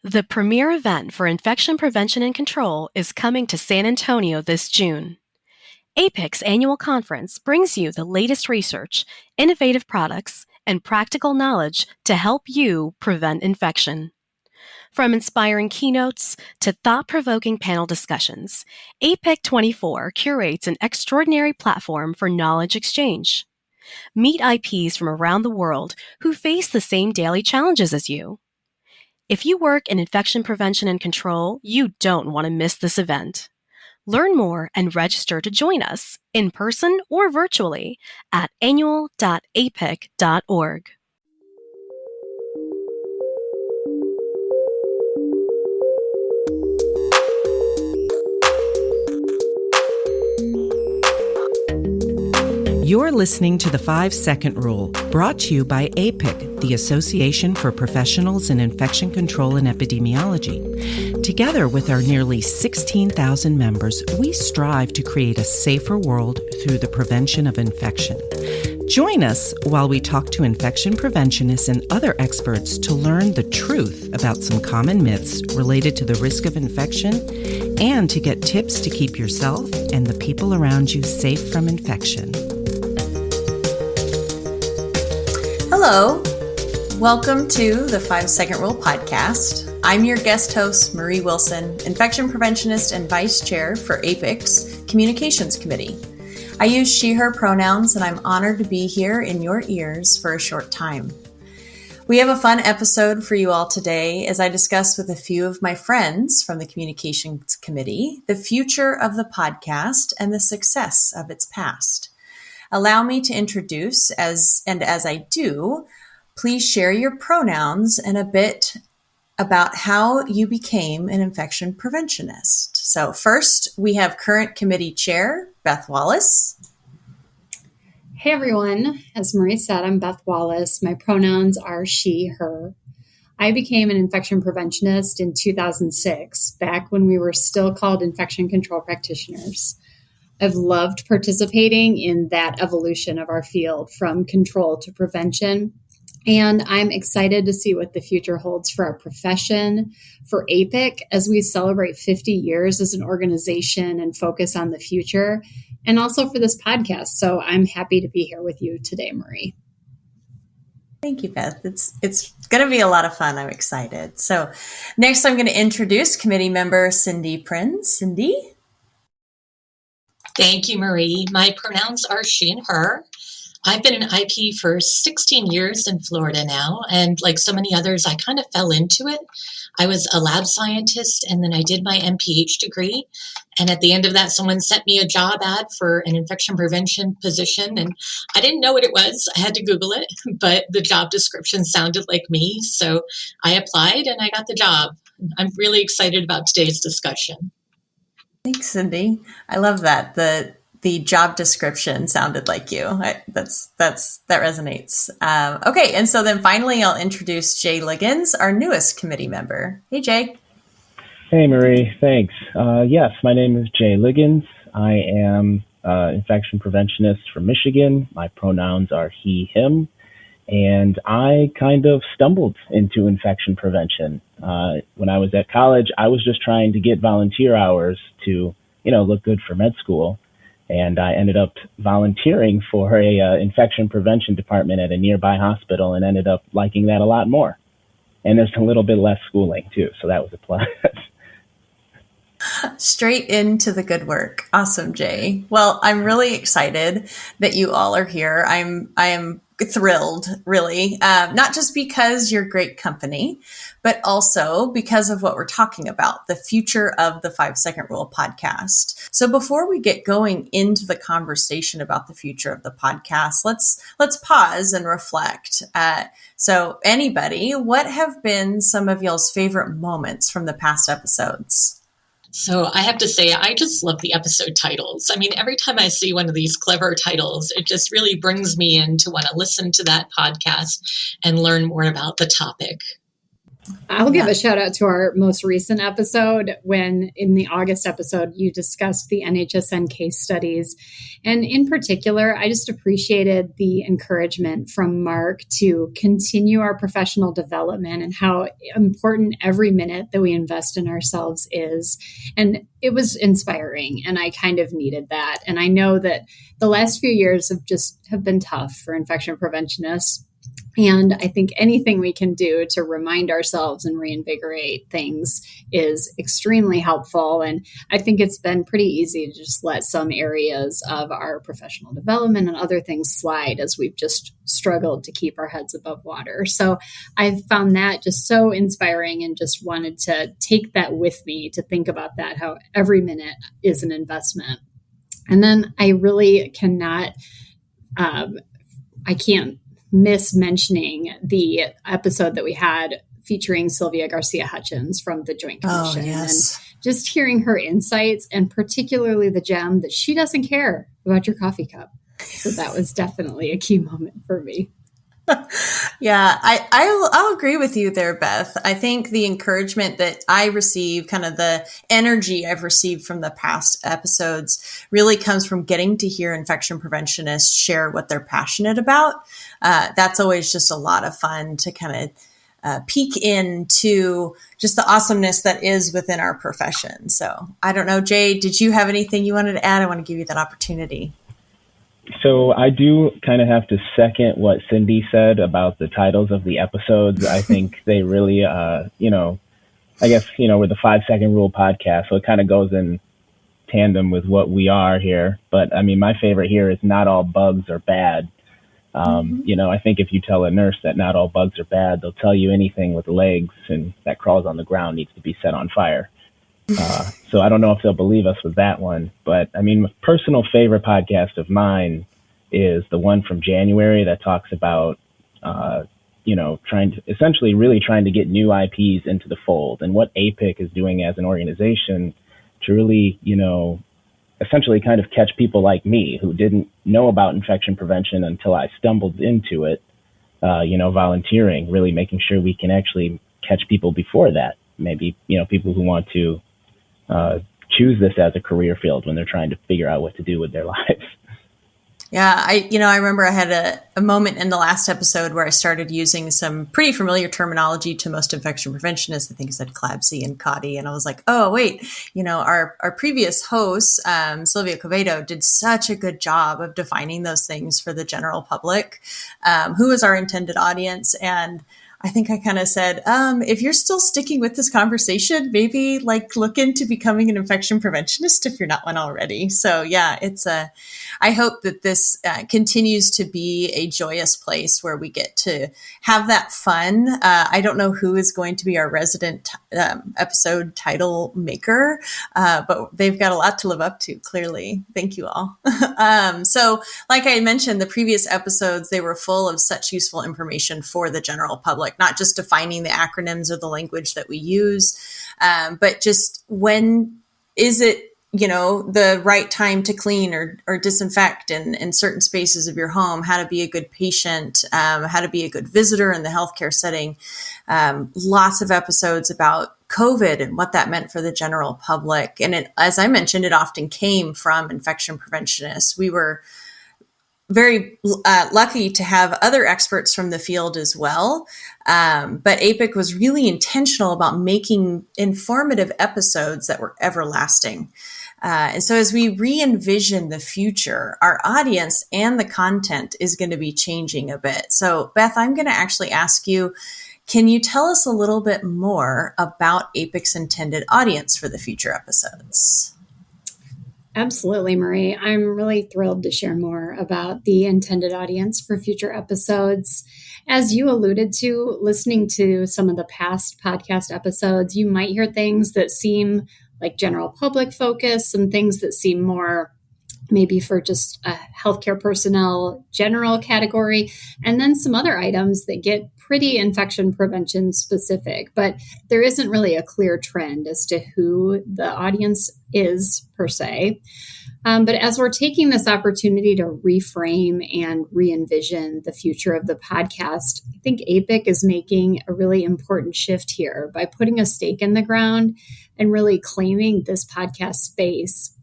The premier event for infection prevention and control is coming to San Antonio this June. APIC's annual conference brings you the latest research, innovative products, and practical knowledge to help you prevent infection. From inspiring keynotes to thought-provoking panel discussions, APIC 24 curates an extraordinary platform for knowledge exchange. Meet IPs from around the world who face the same daily challenges as you. If you work in infection prevention and control, you don't want to miss this event. Learn more and register to join us in person or virtually at annual.apic.org. You're listening to the 5-Second Rule, brought to you by APIC, the Association for Professionals in Infection Control and Epidemiology. Together with our nearly 16,000 members, we strive to create a safer world through the prevention of infection. Join us while we talk to infection preventionists and other experts to learn the truth about some common myths related to the risk of infection and to get tips to keep yourself and the people around you safe from infection. Hello, welcome to the 5-Second Rule podcast. I'm your guest host, Marie Wilson, infection preventionist and vice chair for APIC's Communications Committee. I use she, her pronouns, and I'm honored to be here in your ears for a short time. We have a fun episode for you all today as I discuss with a few of my friends from the Communications Committee the future of the podcast and the success of its past. Allow me to introduce, as I do, please share your pronouns and a bit about how you became an infection preventionist. So first, we have current committee chair, Beth Wallace. Hey everyone, as Marie said, I'm Beth Wallace. My pronouns are she, her. I became an infection preventionist in 2006, back when we were still called infection control practitioners. I've loved participating in that evolution of our field from control to prevention. And I'm excited to see what the future holds for our profession, for APIC, as we celebrate 50 years as an organization and focus on the future, and also for this podcast. So I'm happy to be here with you today, Marie. Thank you, Beth. It's going to be a lot of fun. I'm excited. So next, I'm going to introduce committee member Cindy Prins. Cindy? Thank you, Marie. My pronouns are she and her. I've been an IP for 16 years in Florida now, and like so many others, I kind of fell into it. I was a lab scientist, and then I did my MPH degree, and at the end of that, someone sent me a job ad for an infection prevention position, and I didn't know what it was. I had to Google it, but the job description sounded like me, so I applied, and I got the job. I'm really excited about today's discussion. Thanks, Cindy. I love that. The job description sounded like you. That resonates. Okay, and so then finally, I'll introduce Jay Liggins, our newest committee member. Hey, Jay. Hey, Marie. Thanks. Yes, my name is Jay Liggins. I am infection preventionist from Michigan. My pronouns are he, him. And I kind of stumbled into infection prevention. When I was at college, I was just trying to get volunteer hours to, look good for med school. And I ended up volunteering for a infection prevention department at a nearby hospital and ended up liking that a lot more. And there's a little bit less schooling too, so that was a plus. Straight into the good work. Awesome, Jay. Well, I'm really excited that you all are here. I am thrilled, really, not just because you're great company, but also because of what we're talking about, the future of the 5-Second Rule podcast. So before we get going into the conversation about the future of the podcast, let's pause and reflect. So anybody, what have been some of y'all's favorite moments from the past episodes? So I have to say, I just love the episode titles. I mean, every time I see one of these clever titles, it just really brings me in to want to listen to that podcast and learn more about the topic. I'll give a shout out to our most recent episode when in the August episode, you discussed the NHSN case studies. And in particular, I just appreciated the encouragement from Mark to continue our professional development and how important every minute that we invest in ourselves is. And it was inspiring, and I kind of needed that. And I know that the last few years have been tough for infection preventionists. And I think anything we can do to remind ourselves and reinvigorate things is extremely helpful. And I think it's been pretty easy to just let some areas of our professional development and other things slide as we've just struggled to keep our heads above water. So I found that just so inspiring and just wanted to take that with me to think about that, how every minute is an investment. And then I really cannot, I can't miss mentioning the episode that we had featuring Sylvia Garcia Hutchins from the Joint Commission. Oh, yes. And just hearing her insights, and particularly the gem that she doesn't care about your coffee cup. So that was definitely a key moment for me. Yeah, I'll agree with you there, Beth. I think the encouragement that I receive, kind of the energy I've received from the past episodes, really comes from getting to hear infection preventionists share what they're passionate about. That's always just a lot of fun to kind of peek into just the awesomeness that is within our profession. So I don't know, Jay, did you have anything you wanted to add? I want to give you that opportunity. So I do kind of have to second what Cindy said about the titles of the episodes. I think they really, I guess, we're the 5-second rule podcast, so it kind of goes in tandem with what we are here. But I mean, my favorite here is not all bugs are bad. I think if you tell a nurse that not all bugs are bad, they'll tell you anything with legs and that crawls on the ground needs to be set on fire. So I don't know if they'll believe us with that one, but I mean, a personal favorite podcast of mine is the one from January that talks about, trying to get new IPs into the fold and what APIC is doing as an organization to really, essentially kind of catch people like me who didn't know about infection prevention until I stumbled into it, volunteering, really making sure we can actually catch people before that. Maybe, people who want to choose this as a career field when they're trying to figure out what to do with their lives. Yeah, I remember I had a moment in the last episode where I started using some pretty familiar terminology to most infection preventionists. I think I said CLABSI and CAUTI. And I was like, oh, wait, our previous host, Sylvia Covedo, did such a good job of defining those things for the general public, who is our intended audience. And I think I kind of said, if you're still sticking with this conversation, maybe look into becoming an infection preventionist if you're not one already. So yeah, I hope that this continues to be a joyous place where we get to have that fun. I don't know who is going to be our resident episode title maker, but they've got a lot to live up to, clearly. Thank you all. So like I mentioned, the previous episodes, they were full of such useful information for the general public. Not just defining the acronyms or the language that we use, but just when is it, the right time to clean or disinfect in certain spaces of your home, how to be a good patient, how to be a good visitor in the healthcare setting. Lots of episodes about COVID and what that meant for the general public. And as I mentioned, it often came from infection preventionists. We were very lucky to have other experts from the field as well. But APIC was really intentional about making informative episodes that were everlasting. And so as we re-envision the future, our audience and the content is going to be changing a bit. So Beth, I'm going to actually ask you, can you tell us a little bit more about APIC's intended audience for the future episodes? Absolutely, Marie. I'm really thrilled to share more about the intended audience for future episodes. As you alluded to, listening to some of the past podcast episodes, you might hear things that seem like general public focus, some things that seem more maybe for just a healthcare personnel general category, and then some other items that get pretty infection prevention specific. But there isn't really a clear trend as to who the audience is per se. But as we're taking this opportunity to reframe and re-envision the future of the podcast, I think APIC is making a really important shift here by putting a stake in the ground and really claiming this podcast space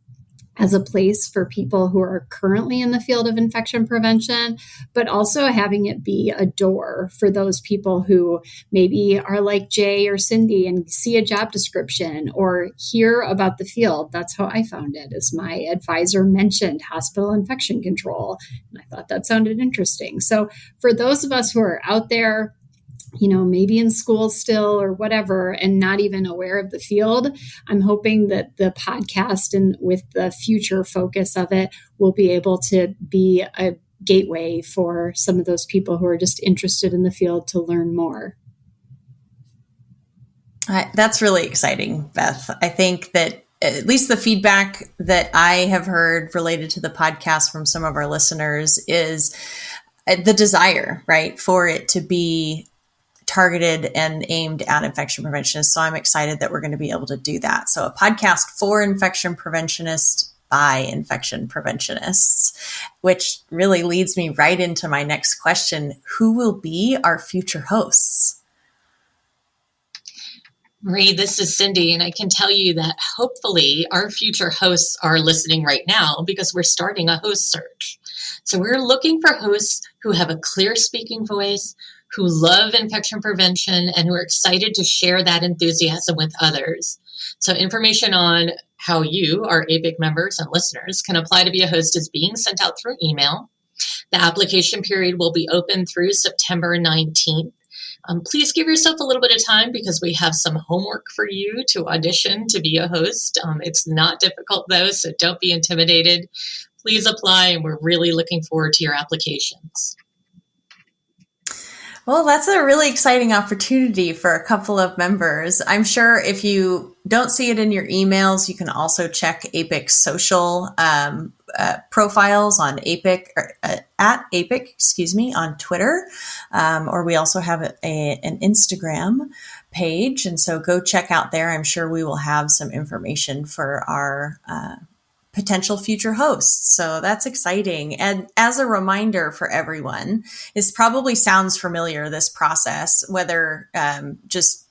as a place for people who are currently in the field of infection prevention, but also having it be a door for those people who maybe are like Jay or Cindy and see a job description or hear about the field. That's how I found it, as my advisor mentioned hospital infection control. And I thought that sounded interesting. So for those of us who are out there, maybe in school still or whatever, and not even aware of the field, I'm hoping that the podcast and with the future focus of it will be able to be a gateway for some of those people who are just interested in the field to learn more. That's really exciting, Beth. I think that at least the feedback that I have heard related to the podcast from some of our listeners is the desire, right, for it to be targeted and aimed at infection preventionists. So I'm excited that we're going to be able to do that. So a podcast for infection preventionists by infection preventionists, which really leads me right into my next question. Who will be our future hosts? Marie, this is Cindy, and I can tell you that hopefully our future hosts are listening right now because we're starting a host search. So we're looking for hosts who have a clear speaking voice, who love infection prevention, and who are excited to share that enthusiasm with others. So information on how you, our APIC members and listeners, can apply to be a host is being sent out through email. The application period will be open through September 19th. Please give yourself a little bit of time because we have some homework for you to audition to be a host. It's not difficult though, so don't be intimidated. Please apply, and we're really looking forward to your applications. Well, that's a really exciting opportunity for a couple of members. I'm sure if you don't see it in your emails, you can also check APIC's social profiles on APIC, at APIC, on Twitter. Or we also have an Instagram page. And so go check out there. I'm sure we will have some information for our potential future hosts. So that's exciting. And as a reminder for everyone, this probably sounds familiar, this process, whether just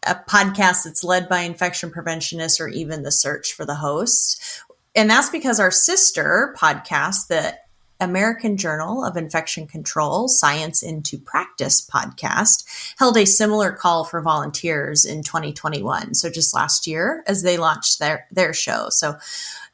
a podcast that's led by infection preventionists or even the search for the host. And that's because our sister podcast, the American Journal of Infection Control Science into Practice podcast, held a similar call for volunteers in 2021. So just last year as they launched their show. So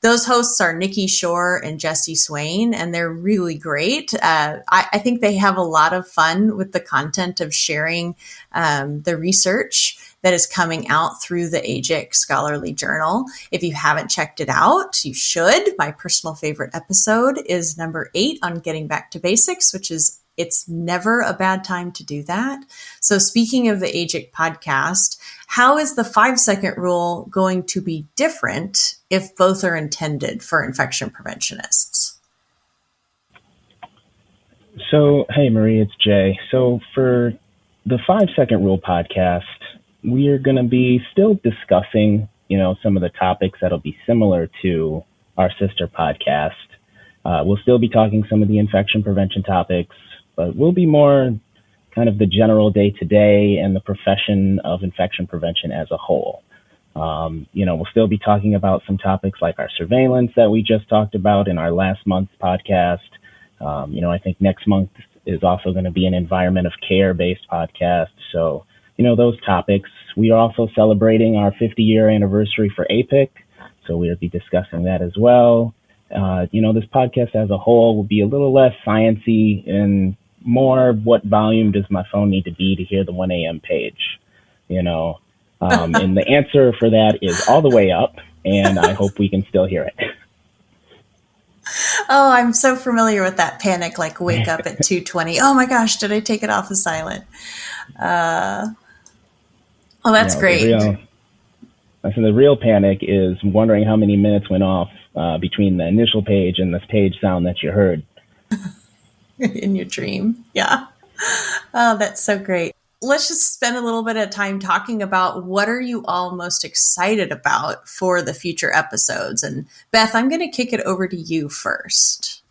those hosts are Nikki Shore and Jesse Swain, and they're really great. I think they have a lot of fun with the content of sharing the research that is coming out through the APIC Scholarly Journal. If you haven't checked it out, you should. My personal favorite episode is number 8 on getting back to basics, which is it's never a bad time to do that. So speaking of the APIC podcast, how is the 5-second rule going to be different if both are intended for infection preventionists? So, hey, Marie, it's Jay. So for the 5-second rule podcast, we are going to be still discussing, some of the topics that'll be similar to our sister podcast. We'll still be talking some of the infection prevention topics, but we'll be more kind of the general day-to-day and the profession of infection prevention as a whole. We'll still be talking about some topics like our surveillance that we just talked about in our last month's podcast. I think next month is also going to be an environment of care-based podcast. So, those topics. We are also celebrating our 50-year anniversary for APIC, so we'll be discussing that as well. This podcast as a whole will be a little less sciencey and more what volume does my phone need to be to hear the 1 a.m. page, and the answer for that is all the way up, and I hope we can still hear it. Oh, I'm so familiar with that panic, like wake up at 2:20. Oh my gosh, did I take it off of silent? That's great. So the real panic is wondering how many minutes went off between the initial page and this page sound that you heard. In your dream. Yeah. Oh, that's so great. Let's just spend a little bit of time talking about what are you all most excited about for the future episodes. And Beth, I'm going to kick it over to you first.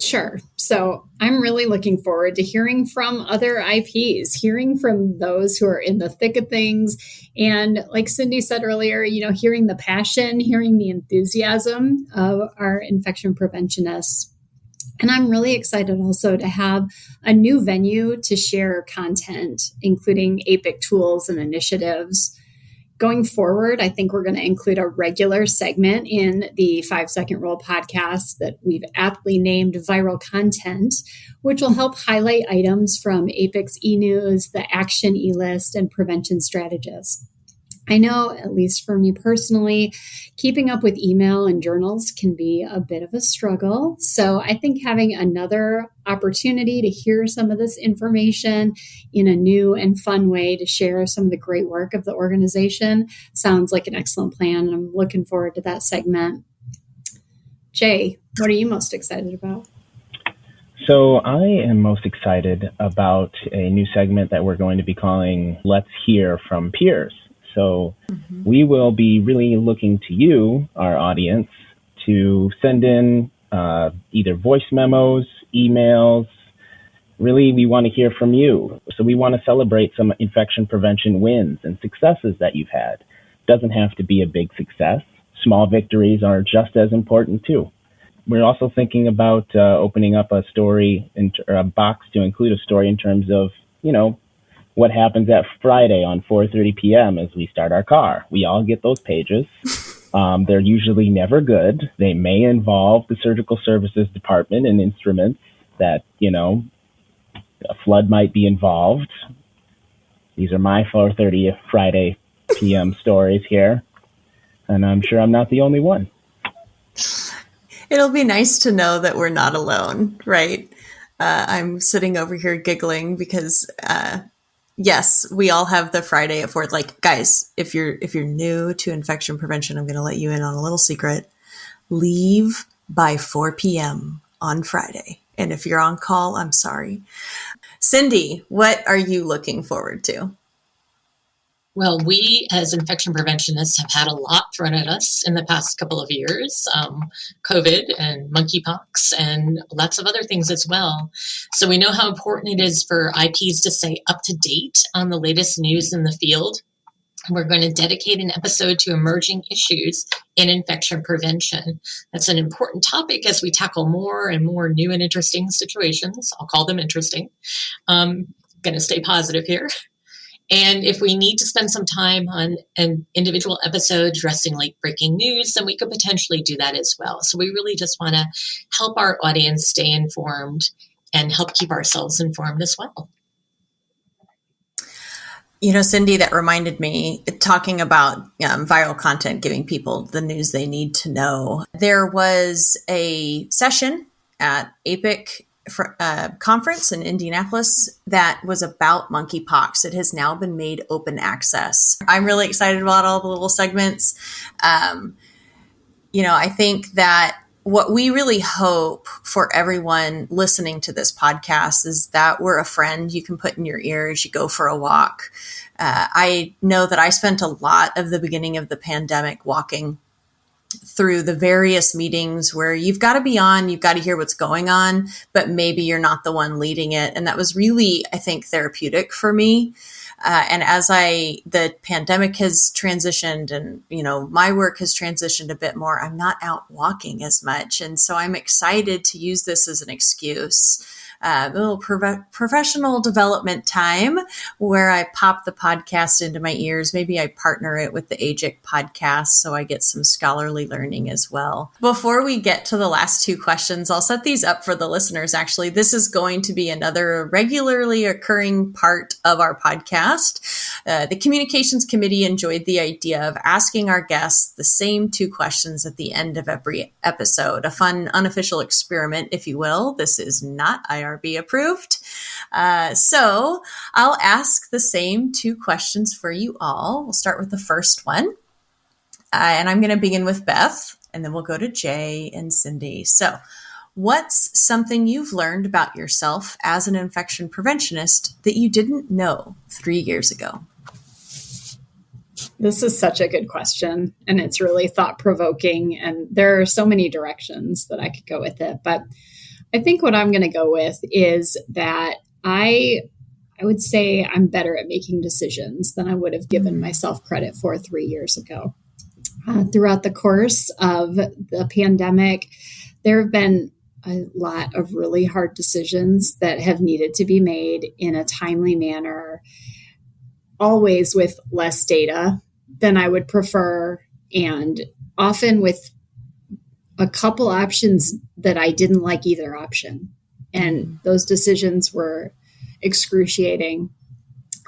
Sure. So I'm really looking forward to hearing from other IPs, hearing from those who are in the thick of things. And like Cindy said earlier, hearing the passion, hearing the enthusiasm of our infection preventionists. And I'm really excited also to have a new venue to share content, including APIC tools and initiatives. Going forward, I think we're going to include a regular segment in the 5 Second Rule podcast that we've aptly named Viral Content, which will help highlight items from APIC's e-news, the Action e-list, and prevention strategists. I know, at least for me personally, keeping up with email and journals can be a bit of a struggle. So I think having another opportunity to hear some of this information in a new and fun way to share some of the great work of the organization sounds like an excellent plan. And I'm looking forward to that segment. Jay, what are you most excited about? So I am most excited about a new segment that we're going to be calling Let's Hear from Peers. So we will be really looking to you, our audience, to send in either voice memos, emails. Really, we want to hear from you. So we want to celebrate some infection prevention wins and successes that you've had. Doesn't have to be a big success. Small victories are just as important too. We're also thinking about opening up a story or a box to include a story in terms of, what happens at Friday on 4:30 p.m. as we start our car. We all get those pages. They're usually never good. They may involve the surgical services department and instruments that, a flood might be involved. These are my 4:30 Friday p.m. stories here, and I'm sure I'm not the only one. It'll be nice to know that we're not alone, right? I'm sitting over here giggling because yes, we all have the Friday at 4. Like, guys, if you're new to infection prevention, I'm going to let you in on a little secret. Leave by 4 p.m. on Friday. And if you're on call, I'm sorry. Cindy, what are you looking forward to? Well, we as infection preventionists have had a lot thrown at us in the past couple of years, COVID and monkeypox and lots of other things as well. So we know how important it is for IPs to stay up to date on the latest news in the field. We're going to dedicate an episode to emerging issues in infection prevention. That's an important topic as we tackle more and more new and interesting situations. I'll call them interesting. Going to stay positive here. And if we need to spend some time on an individual episode addressing late breaking news, then we could potentially do that as well. So we really just want to help our audience stay informed and help keep ourselves informed as well. Cindy, that reminded me, talking about viral content, giving people the news they need to know. There was a session at APIC conference in Indianapolis that was about monkeypox. It has now been made open access. I'm really excited about all the little segments. I think that what we really hope for everyone listening to this podcast is that we're a friend you can put in your ear as you go for a walk. I know that I spent a lot of the beginning of the pandemic walking through the various meetings where you've got to be on, you've got to hear what's going on, but maybe you're not the one leading it. And that was really, I think, therapeutic for me. And as the pandemic has transitioned and, my work has transitioned a bit more, I'm not out walking as much. And so I'm excited to use this as an excuse. A little professional development time where I pop the podcast into my ears. Maybe I partner it with the APIC podcast so I get some scholarly learning as well. Before we get to the last two questions, I'll set these up for the listeners. Actually, this is going to be another regularly occurring part of our podcast. The Communications Committee enjoyed the idea of asking our guests the same two questions at the end of every episode, a fun unofficial experiment, if you will. This is not IR IRB approved. So I'll ask the same 2 questions for you all. We'll start with the first one. And I'm going to begin with Beth, and then we'll go to Jay and Cindy. So what's something you've learned about yourself as an infection preventionist that you didn't know 3 years ago? This is such a good question, and it's really thought-provoking, and there are so many directions that I could go with it. But I think what I'm going to go with is that I would say I'm better at making decisions than I would have given myself credit for 3 years ago. Throughout the course of the pandemic, there have been a lot of really hard decisions that have needed to be made in a timely manner, always with less data than I would prefer, and often with a couple options that I didn't like either option. And those decisions were excruciating.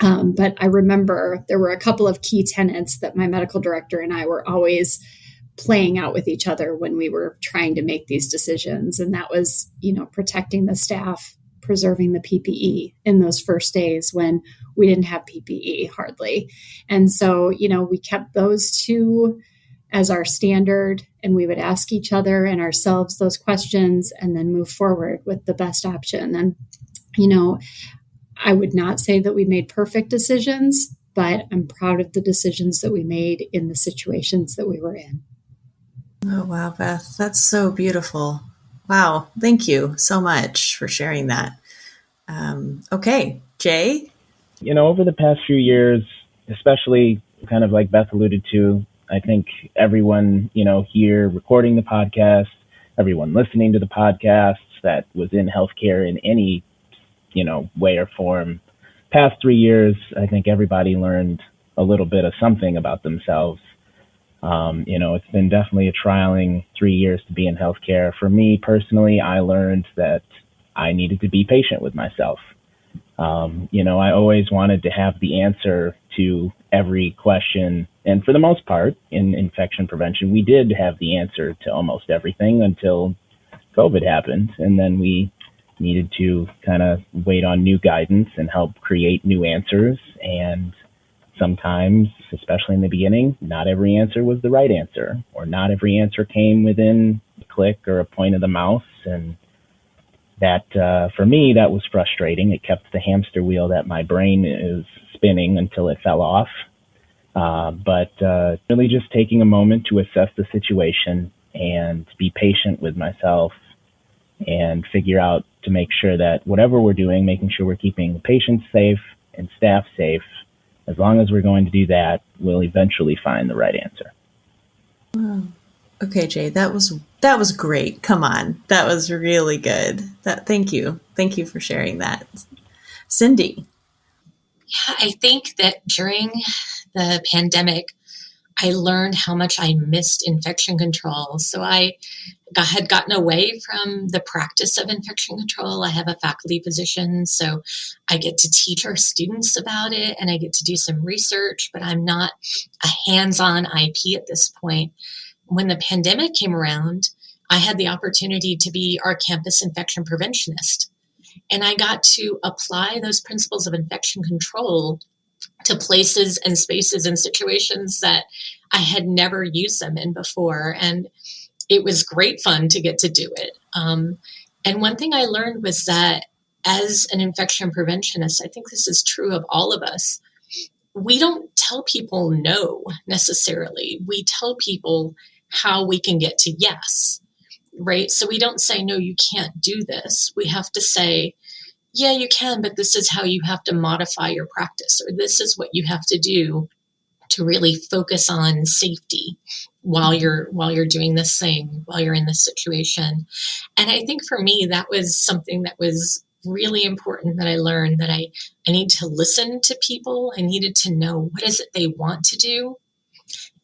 But I remember there were a couple of key tenets that my medical director and I were always playing out with each other when we were trying to make these decisions. And that was, protecting the staff, preserving the PPE in those first days when we didn't have PPE hardly. And so, we kept those 2 as our standard, and we would ask each other and ourselves those questions and then move forward with the best option. And, I would not say that we made perfect decisions, but I'm proud of the decisions that we made in the situations that we were in. Oh, wow, Beth, that's so beautiful. Wow. Thank you so much for sharing that. Okay, Jay? Over the past few years, especially kind of like Beth alluded to, I think everyone, here recording the podcast, everyone listening to the podcasts that was in healthcare in any way or form. Past 3 years, I think everybody learned a little bit of something about themselves. It's been definitely a trialing 3 years to be in healthcare. For me personally, I learned that I needed to be patient with myself. I always wanted to have the answer to every question. And for the most part, in infection prevention, we did have the answer to almost everything until COVID happened. And then we needed to kind of wait on new guidance and help create new answers. And sometimes, especially in the beginning, not every answer was the right answer, or not every answer came within a click or a point of the mouse. And that, for me, that was frustrating. It kept the hamster wheel that my brain is spinning until it fell off. But really just taking a moment to assess the situation and be patient with myself and figure out to make sure that whatever we're doing, making sure we're keeping patients safe and staff safe. As long as we're going to do that, we'll eventually find the right answer. Wow. Okay, Jay, that was great. Come on, that was really good. Thank you for sharing that, Cindy. Yeah, I think that during the pandemic, I learned how much I missed infection control. So I had gotten away from the practice of infection control. I have a faculty position, so I get to teach our students about it and I get to do some research, but I'm not a hands-on IP at this point. When the pandemic came around, I had the opportunity to be our campus infection preventionist. And I got to apply those principles of infection control to places and spaces and situations that I had never used them in before. And it was great fun to get to do it. And one thing I learned was that as an infection preventionist, I think this is true of all of us, we don't tell people no necessarily. We tell people how we can get to yes, right? So we don't say, no, you can't do this. We have to say, yeah, you can, but this is how you have to modify your practice, or this is what you have to do to really focus on safety while you're doing this thing, while you're in this situation. And I think for me, that was something that was really important that I learned, that I need to listen to people. I needed to know what is it they want to do.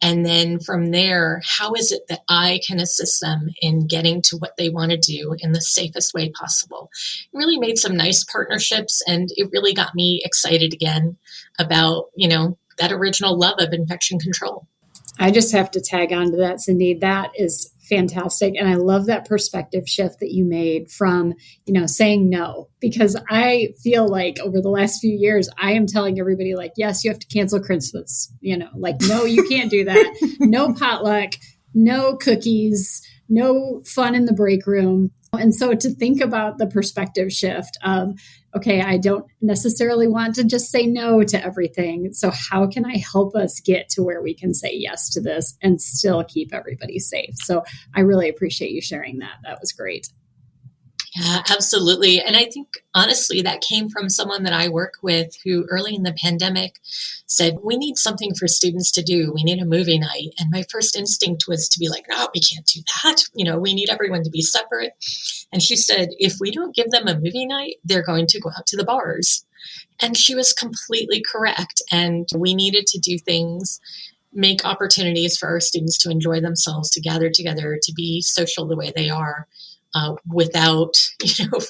And then from there, how is it that I can assist them in getting to what they want to do in the safest way possible? It really made some nice partnerships, and it really got me excited again about, that original love of infection control. I just have to tag on to that, Cindy. That is fantastic. And I love that perspective shift that you made from, saying no, because I feel like over the last few years, I am telling everybody like, yes, you have to cancel Christmas, like, no, you can't do that. No potluck, no cookies, no fun in the break room. And so to think about the perspective shift of, okay, I don't necessarily want to just say no to everything. So how can I help us get to where we can say yes to this and still keep everybody safe? So I really appreciate you sharing that. That was great. Yeah, absolutely. And I think, honestly, that came from someone that I work with who early in the pandemic said, we need something for students to do. We need a movie night. And my first instinct was to be like, no, we can't do that. We need everyone to be separate. And she said, if we don't give them a movie night, they're going to go out to the bars. And she was completely correct. And we needed to do things, make opportunities for our students to enjoy themselves, to gather together, to be social the way they are. Without,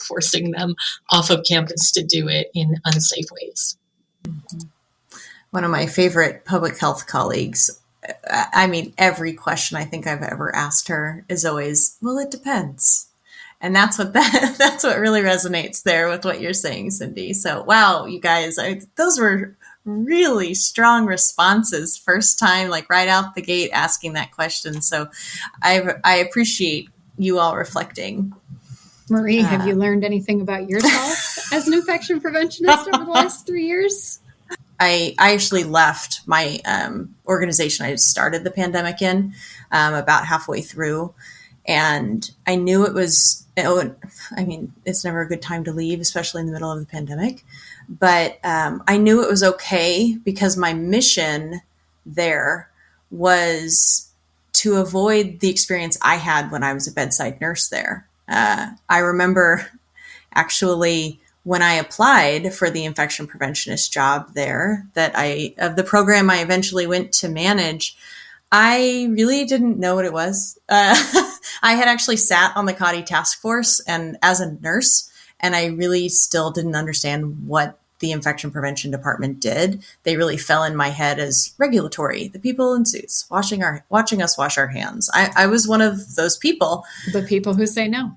forcing them off of campus to do it in unsafe ways. One of my favorite public health colleagues, every question I think I've ever asked her is always, well, it depends. And that's what really resonates there with what you're saying, Cindy. So, wow, you guys, those were really strong responses. First time, like right out the gate, asking that question. So I appreciate you all reflecting. Marie, have you learned anything about yourself as an infection preventionist over the last 3 years? I actually left my organization I started the pandemic in about halfway through. And I knew it's never a good time to leave, especially in the middle of the pandemic. But I knew it was okay because my mission there was to avoid the experience I had when I was a bedside nurse there. I remember actually when I applied for the infection preventionist job there of the program I eventually went to manage, I really didn't know what it was. I had actually sat on the CAUTI task force and as a nurse, and I really still didn't understand what the infection prevention department did. They really fell in my head as regulatory, the people in suits, watching us wash our hands. I was one of those people. The people who say no.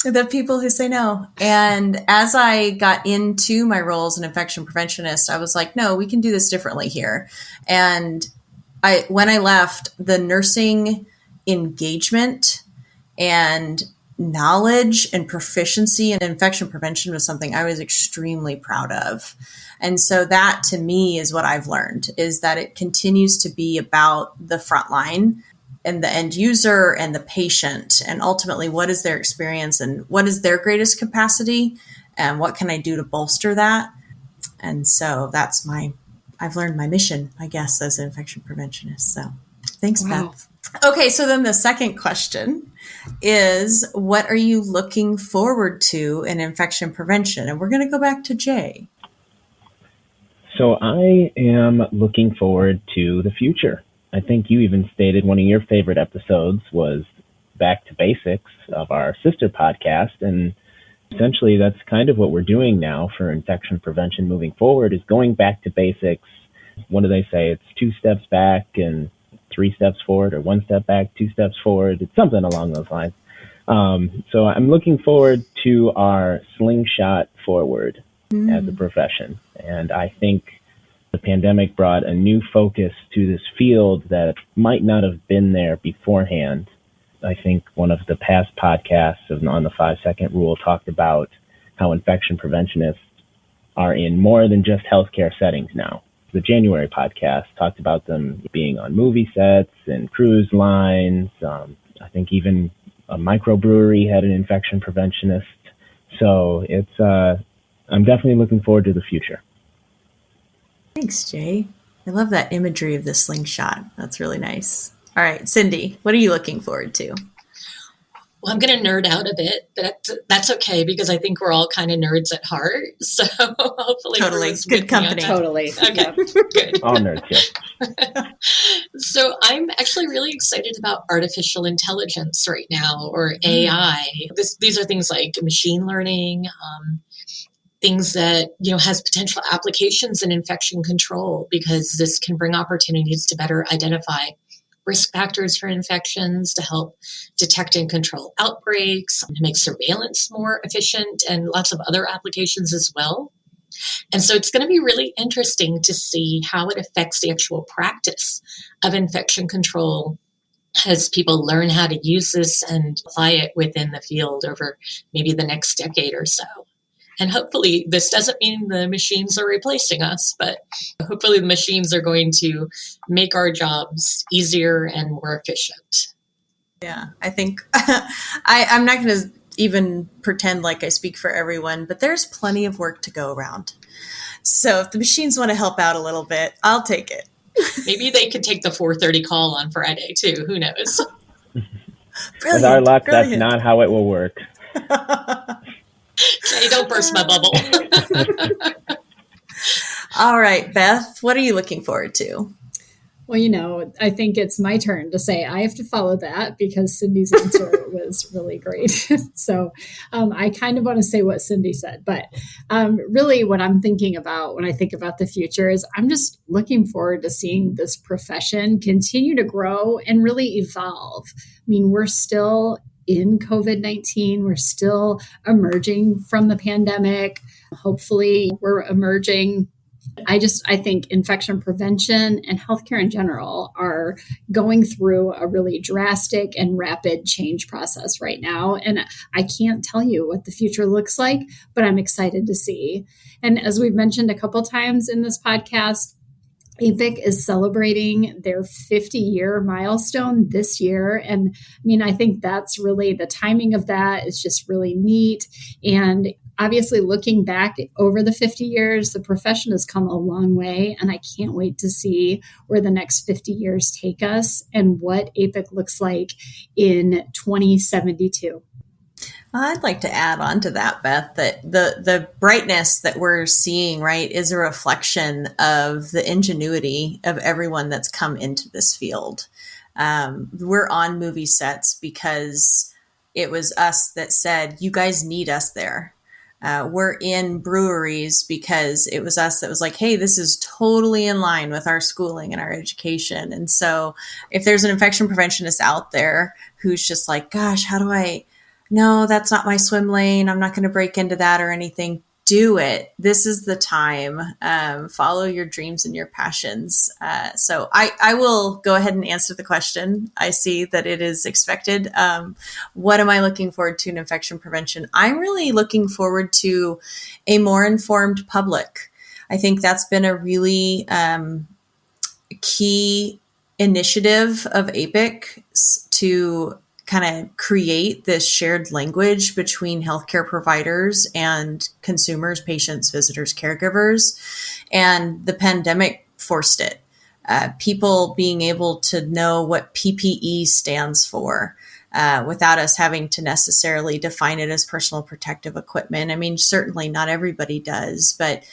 The people who say no. And as I got into my role as an infection preventionist, I was like, no, we can do this differently here. And when I left, the nursing engagement and knowledge and proficiency in infection prevention was something I was extremely proud of. And so that to me is what I've learned, is that it continues to be about the front line and the end user and the patient, and ultimately what is their experience and what is their greatest capacity and what can I do to bolster that. And so I've learned my mission, I guess, as an infection preventionist. So thanks, wow. Beth. Okay, so then the second question is, what are you looking forward to in infection prevention? And we're going to go back to Jay. So I am looking forward to the future. I think you even stated one of your favorite episodes was Back to Basics of our sister podcast. And essentially that's kind of what we're doing now for infection prevention moving forward, is going back to basics. What do they say? It's 2 steps back and 3 steps forward, or 1 step back, 2 steps forward. It's something along those lines. So I'm looking forward to our slingshot forward as a profession. And I think the pandemic brought a new focus to this field that might not have been there beforehand. I think one of the past podcasts on the 5-second rule talked about how infection preventionists are in more than just healthcare settings now. The January podcast talked about them being on movie sets and cruise lines. I think even a microbrewery had an infection preventionist. So I'm definitely looking forward to the future. Thanks, Jay. I love that imagery of the slingshot. That's really nice. All right, Cindy, what are you looking forward to? Well, I'm going to nerd out a bit, but that's okay because I think we're all kind of nerds at heart. So hopefully, totally good company. Totally. Okay, Yep. good. All nerds here. So I'm actually really excited about artificial intelligence right now, or AI. These are things like machine learning, things that has potential applications in infection control, because this can bring opportunities to better identify risk factors for infections, to help detect and control outbreaks, to make surveillance more efficient, and lots of other applications as well. And so it's going to be really interesting to see how it affects the actual practice of infection control as people learn how to use this and apply it within the field over maybe the next decade or so. And hopefully this doesn't mean the machines are replacing us, but hopefully the machines are going to make our jobs easier and more efficient. Yeah, I think I'm not going to even pretend like I speak for everyone, but there's plenty of work to go around. So if the machines want to help out a little bit, I'll take it. Maybe they could take the 4:30 call on Friday too. Who knows? With our luck, that's not how it will work. Jay, don't burst my bubble. All right, Beth, what are you looking forward to? Well, I think it's my turn to say I have to follow that because Cindy's answer was really great. So I kind of want to say what Cindy said, but really what I'm thinking about when I think about the future is I'm just looking forward to seeing this profession continue to grow and really evolve. I mean, we're still in COVID-19. We're still emerging from the pandemic. Hopefully we're emerging. I think infection prevention and healthcare in general are going through a really drastic and rapid change process right now. And I can't tell you what the future looks like, but I'm excited to see. And as we've mentioned a couple times in this podcast, APIC is celebrating their 50-year milestone this year. And I think that's really the timing of that is just really neat. And obviously, looking back over the 50 years, the profession has come a long way, and I can't wait to see where the next 50 years take us and what APIC looks like in 2072. I'd like to add on to that, Beth, that the brightness that we're seeing, right, is a reflection of the ingenuity of everyone that's come into this field. We're on movie sets because it was us that said, you guys need us there. We're in breweries because it was us that was like, hey, this is totally in line with our schooling and our education. And so if there's an infection preventionist out there who's just like, gosh, no, that's not my swim lane. I'm not going to break into that or anything. Do it. This is the time. Follow your dreams and your passions. So I will go ahead and answer the question. I see that it is expected. What am I looking forward to in infection prevention? I'm really looking forward to a more informed public. I think that's been a really key initiative of APIC to kind of create this shared language between healthcare providers and consumers, patients, visitors, caregivers. And the pandemic forced it. People being able to know what PPE stands for without us having to necessarily define it as personal protective equipment. I mean, certainly not everybody does, but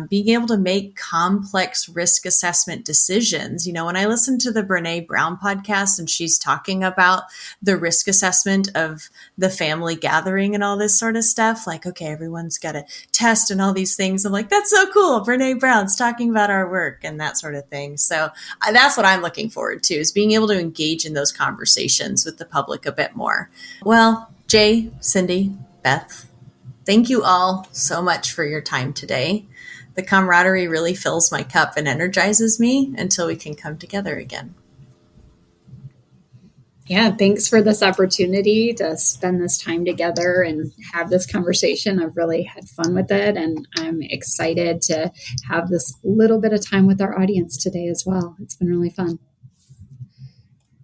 being able to make complex risk assessment decisions. When I listen to the Brene Brown podcast and she's talking about the risk assessment of the family gathering and all this sort of stuff, like, okay, everyone's got to test and all these things. I'm like, that's so cool. Brene Brown's talking about our work and that sort of thing. So that's what I'm looking forward to, is being able to engage in those conversations with the public a bit more. Well, Jay, Cindy, Beth, thank you all so much for your time today. The camaraderie really fills my cup and energizes me until we can come together again. Yeah, thanks for this opportunity to spend this time together and have this conversation. I've really had fun with it, and I'm excited to have this little bit of time with our audience today as well. It's been really fun.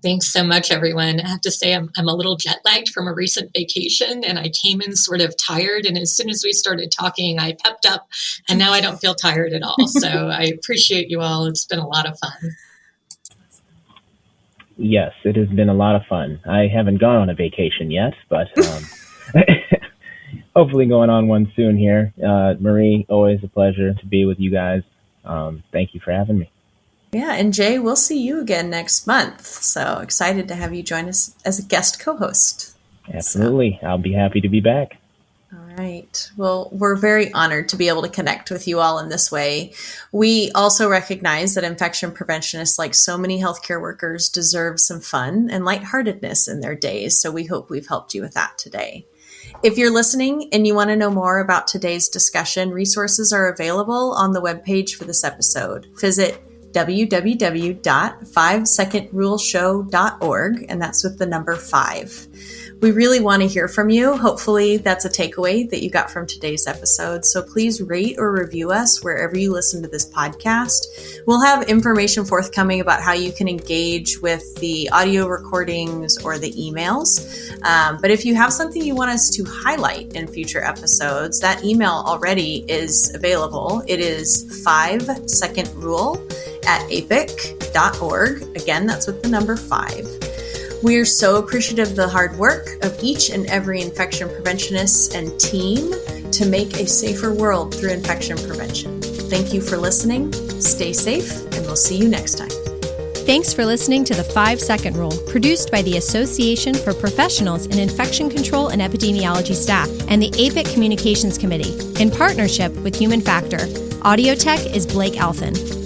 Thanks so much, everyone. I have to say I'm a little jet lagged from a recent vacation, and I came in sort of tired. And as soon as we started talking, I pepped up, and now I don't feel tired at all. So I appreciate you all. It's been a lot of fun. Yes, it has been a lot of fun. I haven't gone on a vacation yet, but hopefully going on one soon here. Marie, always a pleasure to be with you guys. Thank you for having me. Yeah, and Jay, we'll see you again next month. So excited to have you join us as a guest co-host. Absolutely. I'll be happy to be back. All right. Right. Well, we're very honored to be able to connect with you all in this way. We also recognize that infection preventionists, like so many healthcare workers, deserve some fun and lightheartedness in their days. So we hope we've helped you with that today. If you're listening and you want to know more about today's discussion, resources are available on the webpage for this episode. Visit www.5secondruleshow.org, and that's with the number 5. We really want to hear from you. Hopefully that's a takeaway that you got from today's episode. So please rate or review us wherever you listen to this podcast. We'll have information forthcoming about how you can engage with the audio recordings or the emails. But if you have something you want us to highlight in future episodes, that email already is available. It is 5secondrule@apic.org. Again, that's with the number 5. We are so appreciative of the hard work of each and every infection preventionist and team to make a safer world through infection prevention. Thank you for listening. Stay safe, and we'll see you next time. Thanks for listening to the 5-Second Rule, produced by the Association for Professionals in Infection Control and Epidemiology staff and the APIC Communications Committee, in partnership with Human Factor. Audio tech is Blake Alphen.